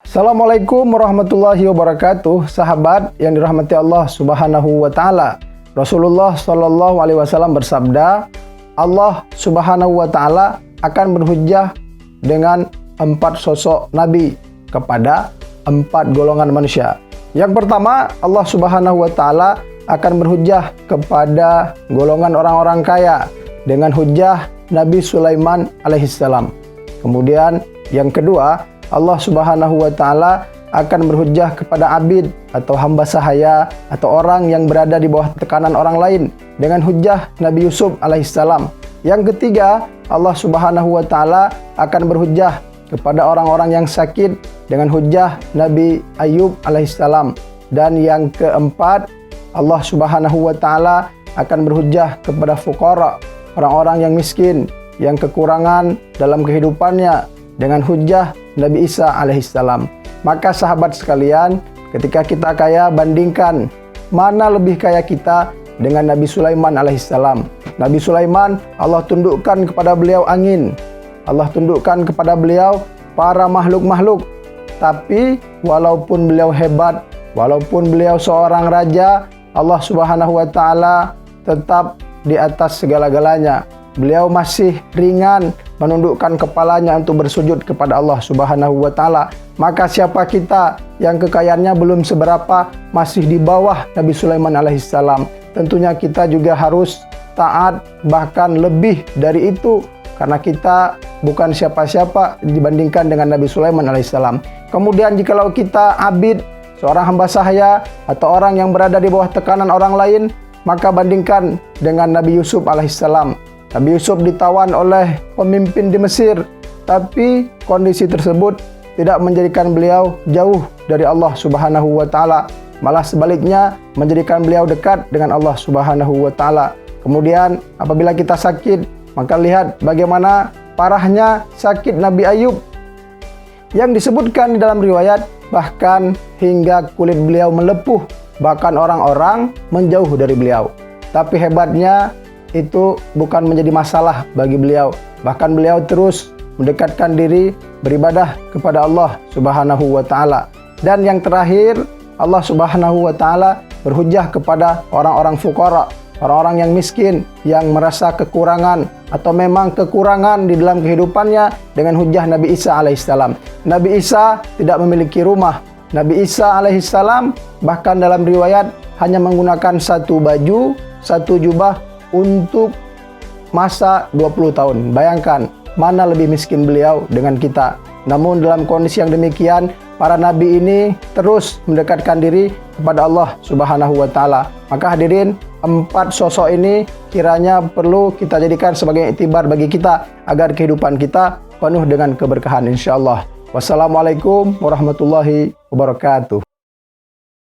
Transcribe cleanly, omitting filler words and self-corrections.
Assalamualaikum warahmatullahi wabarakatuh. Sahabat yang dirahmati Allah Subhanahu wa taala. Rasulullah Shallallahu alaihi wasallam bersabda, Allah Subhanahu wa taala akan berhujjah dengan 4 sosok nabi kepada 4 golongan manusia. Yang pertama, Allah Subhanahu wa taala akan berhujjah kepada golongan orang-orang kaya dengan hujjah Nabi Sulaiman alaihissalam. Kemudian yang kedua, Allah Subhanahu wa taala akan berhujjah kepada abid atau hamba sahaya atau orang yang berada di bawah tekanan orang lain dengan hujjah Nabi Yusuf alaihissalam. Yang ketiga, Allah Subhanahu wa taala akan berhujjah kepada orang-orang yang sakit dengan hujjah Nabi Ayub alaihissalam. Dan yang keempat, Allah Subhanahu wa taala akan berhujjah kepada fuqara, orang-orang yang miskin, yang kekurangan dalam kehidupannya dengan hujjah Nabi Isa alaihissalam. Maka sahabat sekalian, ketika kita kaya, bandingkan mana lebih kaya kita dengan Nabi Sulaiman alaihissalam. Nabi Sulaiman, Allah tundukkan kepada beliau angin, Allah tundukkan kepada beliau para makhluk-makhluk. Tapi walaupun beliau hebat, walaupun beliau seorang raja, Allah Subhanahu wa taala tetap di atas segala-galanya. Beliau masih ringan menundukkan kepalanya untuk bersujud kepada Allah Subhanahu wa taala. Maka siapa kita yang kekayaannya belum seberapa, masih di bawah Nabi Sulaiman alaihissalam? Tentunya kita juga harus taat, bahkan lebih dari itu, karena kita bukan siapa-siapa dibandingkan dengan Nabi Sulaiman alaihissalam. Kemudian jikalau kita abid, seorang hamba sahaya atau orang yang berada di bawah tekanan orang lain, maka bandingkan dengan Nabi Yusuf alaihissalam. Nabi Yusuf ditawan oleh pemimpin di Mesir, tapi kondisi tersebut tidak menjadikan beliau jauh dari Allah Subhanahu wa taala, malah sebaliknya menjadikan beliau dekat dengan Allah Subhanahu wa taala. Kemudian apabila kita sakit, maka lihat bagaimana parahnya sakit Nabi Ayub yang disebutkan di dalam riwayat bahkan hingga kulit beliau melepuh, bahkan orang-orang menjauh dari beliau. Tapi hebatnya itu bukan menjadi masalah bagi beliau. Bahkan beliau terus mendekatkan diri beribadah kepada Allah Subhanahu wa taala. Dan yang terakhir, Allah Subhanahu wa taala berhujjah kepada orang-orang fuqara, orang-orang yang miskin, yang merasa kekurangan atau memang kekurangan di dalam kehidupannya dengan hujjah Nabi Isa alaihissalam. Nabi Isa tidak memiliki rumah. Nabi Isa alaihissalam bahkan dalam riwayat hanya menggunakan satu baju, satu jubah untuk masa 20 tahun. Bayangkan mana lebih miskin beliau dengan kita. Namun dalam kondisi yang demikian, para nabi ini terus mendekatkan diri kepada Allah Subhanahu wa taala. Maka hadirin, 4 sosok ini kiranya perlu kita jadikan sebagai iktibar bagi kita agar kehidupan kita penuh dengan keberkahan insyaallah. Wassalamualaikum warahmatullahi wabarakatuh.